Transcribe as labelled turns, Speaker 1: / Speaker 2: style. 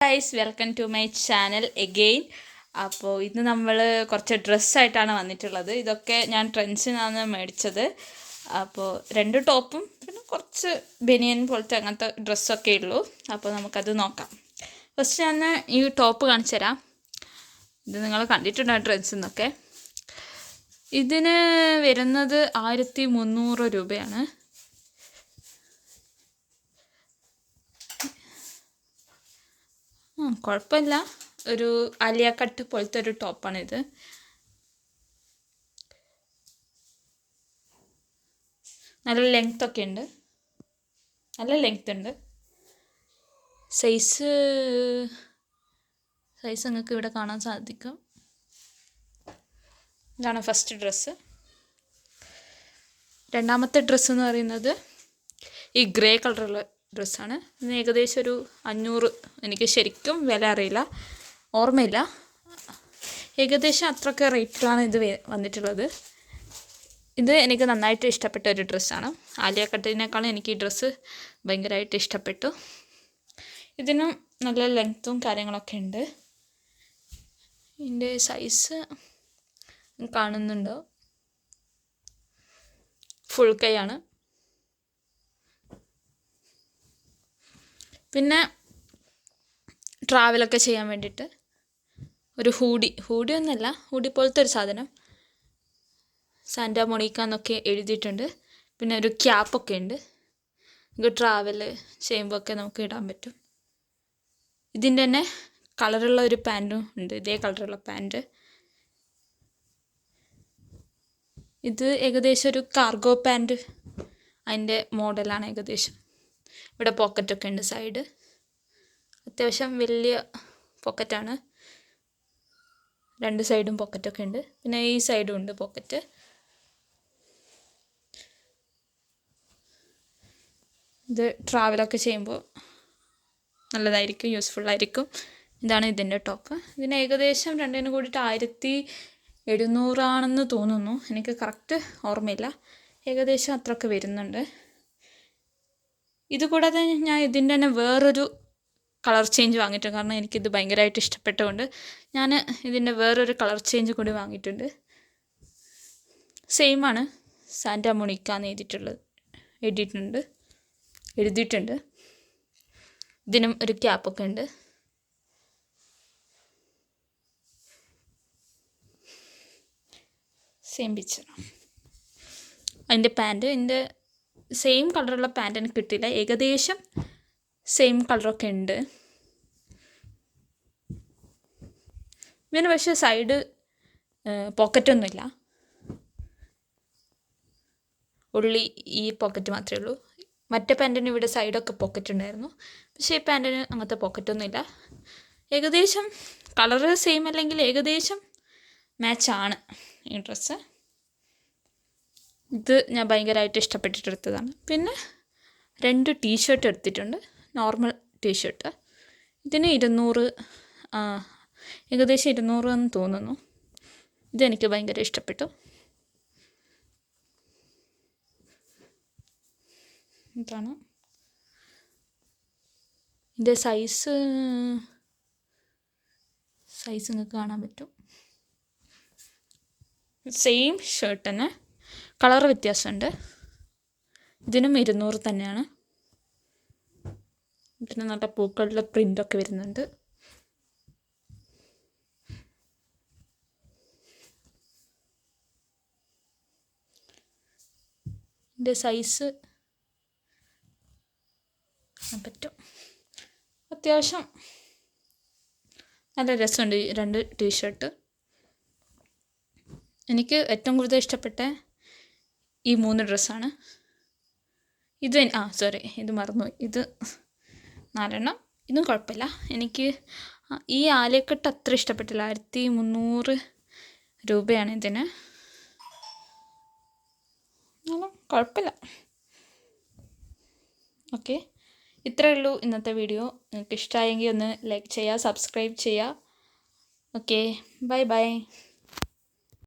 Speaker 1: Guys, welcome to my channel again. അപ്പോൾ ഇന്ന് നമ്മൾ കുറച്ച് ഡ്രസ്സായിട്ടാണ് വന്നിട്ടുള്ളത്. ഇതൊക്കെ ഞാൻ ട്രെൻഡ്സിനാണ് മേടിച്ചത്. അപ്പോൾ 2 ടോപ്പും പിന്നെ കുറച്ച് ബനിയൻ പോലത്തെ അങ്ങനത്തെ ഡ്രസ്സൊക്കെ ഉള്ളൂ. അപ്പോൾ നമുക്കത് നോക്കാം. ഫസ്റ്റ് ഞാൻ ഈ ടോപ്പ് കാണിച്ചു തരാം. ഇത് നിങ്ങൾ കണ്ടിട്ടുണ്ടോ ട്രെൻഡ്സിൽ നിന്നൊക്കെ. ഇതിന് വരുന്നത് 1300 രൂപയാണ്. കുഴപ്പമില്ല, ഒരു ആലിയ കട്ട് പോലത്തെ ഒരു ടോപ്പാണിത്. നല്ല ലെങ്ത് ഒക്കെ ഉണ്ട്, നല്ല ലെങ്ത് ഉണ്ട്. സൈസ് നിങ്ങൾക്ക് ഇവിടെ കാണാൻ സാധിക്കും. ഇതാണ് ഫസ്റ്റ് ഡ്രസ്സ്. രണ്ടാമത്തെ ഡ്രസ്സ് എന്ന് പറയുന്നത് ഈ ഗ്രേ കളറുള്ള ഡ്രസ്സാണ്. ഇതിന് ഏകദേശം ഒരു 500, എനിക്ക് ശരിക്കും വില അറിയില്ല, ഓർമ്മയില്ല. ഏകദേശം അത്രയൊക്കെ റേറ്റിലാണ് ഇത് വന്നിട്ടുള്ളത്. ഇത് എനിക്ക് നന്നായിട്ട് ഇഷ്ടപ്പെട്ട ഒരു ഡ്രസ്സാണ്. ആലിയ കട്ടിനേക്കാളും എനിക്ക് ഈ ഡ്രസ്സ് ഭയങ്കരമായിട്ട് ഇഷ്ടപ്പെട്ടു. ഇതിനും നല്ല ലെങ്ത്തും കാര്യങ്ങളൊക്കെ ഉണ്ട്. ഇതിൻ്റെ സൈസ് കാണുന്നുണ്ടോ? ഫുൾ കൈയാണ്. പിന്നെ ട്രാവലൊക്കെ ചെയ്യാൻ വേണ്ടിയിട്ട് ഒരു ഹൂഡി ഒന്നുമല്ല, ഹൂഡി പോലത്തെ ഒരു സാധനം, സാന്റാ മൊണീക്ക എന്നൊക്കെ എഴുതിയിട്ടുണ്ട്. പിന്നെ ഒരു ക്യാപ്പൊക്കെ ഉണ്ട്. നമുക്ക് ട്രാവൽ ചെയ്യുമ്പോൾ ഒക്കെ നമുക്ക് ഇടാൻ പറ്റും. ഇതിൻ്റെ തന്നെ കളറുള്ള ഒരു പാൻറ്റും ഉണ്ട്, ഇതേ കളറുള്ള പാൻറ്റ്. ഇത് ഏകദേശം ഒരു കാർഗോ പാൻറ്റ്, അതിൻ്റെ മോഡലാണ് ഏകദേശം. ഇവിടെ പോക്കറ്റൊക്കെ ഉണ്ട്, സൈഡ് അത്യാവശ്യം വലിയ പോക്കറ്റാണ്. 2 സൈഡും പോക്കറ്റൊക്കെ ഉണ്ട്. പിന്നെ ഈ സൈഡും ഉണ്ട് പോക്കറ്റ്. ഇത് ട്രാവലൊക്കെ ചെയ്യുമ്പോൾ നല്ലതായിരിക്കും, യൂസ്ഫുള്ളായിരിക്കും. ഇതാണ് ഇതിൻ്റെ ടോപ്പ്. ഇതിന് ഏകദേശം രണ്ടിനും കൂടിയിട്ട് 1700 ആണെന്ന് തോന്നുന്നു, എനിക്ക് കറക്റ്റ് ഓർമ്മയില്ല. ഏകദേശം അത്രയൊക്കെ വരുന്നുണ്ട്. ഇതുകൂടാതെ ഞാൻ ഇതിൻ്റെ തന്നെ വേറൊരു കളർ ചേഞ്ച് വാങ്ങിയിട്ടുണ്ട്. കാരണം എനിക്കിത് ഭയങ്കരമായിട്ട് ഇഷ്ടപ്പെട്ടതുകൊണ്ട് ഞാൻ ഇതിൻ്റെ വേറൊരു കളർ ചേഞ്ച് കൂടി വാങ്ങിയിട്ടുണ്ട്. സെയിമാണ്, സാന്റാ മൊണീക്ക എന്ന് എഴുതിയിട്ടുണ്ട്. ഇതിനും ഒരു ക്യാപ്പൊക്കെ ഉണ്ട്. Same picture. അതിൻ്റെ പാൻറ്റ്, ഇതിൻ്റെ സെയിം കളറുള്ള പാൻറ്റ് എനിക്ക് കിട്ടിയില്ല. ഏകദേശം സെയിം കളറൊക്കെ ഉണ്ട്. ഇതിന് പക്ഷേ സൈഡ് പോക്കറ്റൊന്നുമില്ല, ഉള്ളി ഈ പോക്കറ്റ് മാത്രമേ ഉള്ളൂ. മറ്റേ പാൻറ്റിന് ഇവിടെ സൈഡൊക്കെ പോക്കറ്റ് ഉണ്ടായിരുന്നു, പക്ഷേ ഈ പാൻറ്റിന് അങ്ങനത്തെ പോക്കറ്റൊന്നുമില്ല. ഏകദേശം കളറ് സെയിം അല്ലെങ്കിൽ ഏകദേശം മാച്ചാണ് ഈ ഡ്രസ്സ്. ഇത് ഞാൻ ഭയങ്കരമായിട്ട് ഇഷ്ടപ്പെട്ടിട്ടെടുത്തതാണ്. പിന്നെ 2 ടീഷർട്ട് എടുത്തിട്ടുണ്ട്, നോർമൽ ടീഷർട്ട്. ഇതിന് 200, ഏകദേശം 200 എന്ന് തോന്നുന്നു. ഇതെനിക്ക് ഭയങ്കര ഇഷ്ടപ്പെട്ടു. ഇതാണ് ഇതിൻ്റെ സൈസ് നിങ്ങൾക്ക് കാണാൻ പറ്റും. സെയിം ഷർട്ട് തന്നെ, കളർ വ്യത്യാസമുണ്ട്. ഇതിനും 200 തന്നെയാണ്. ഇതിന് നല്ല പൂക്കളുടെ പ്രിൻ്റൊക്കെ വരുന്നുണ്ട്. ഇതിൻ്റെ സൈസ് പറ്റും. അത്യാവശ്യം നല്ല രസമുണ്ട് ഈ 2 ടീഷർട്ട്. എനിക്ക് ഏറ്റവും കൂടുതൽ ഇഷ്ടപ്പെട്ട ഈ 3 ഡ്രസ്സാണ്. ഇത് മറന്നുപോയി. ഇത് 4 എണ്ണം. ഇതും കുഴപ്പമില്ല. എനിക്ക് ഈ ആലിയക്കട്ട് അത്ര ഇഷ്ടപ്പെട്ടില്ല. 1300 രൂപയാണ് ഇതിന്. കുഴപ്പമില്ല. ഓക്കെ, ഇത്രയേ ഉള്ളൂ ഇന്നത്തെ വീഡിയോ. നിങ്ങൾക്ക് ഇഷ്ടമായെങ്കിൽ ഒന്ന് ലൈക്ക് ചെയ്യുക, സബ്സ്ക്രൈബ് ചെയ്യുക. Okay, by.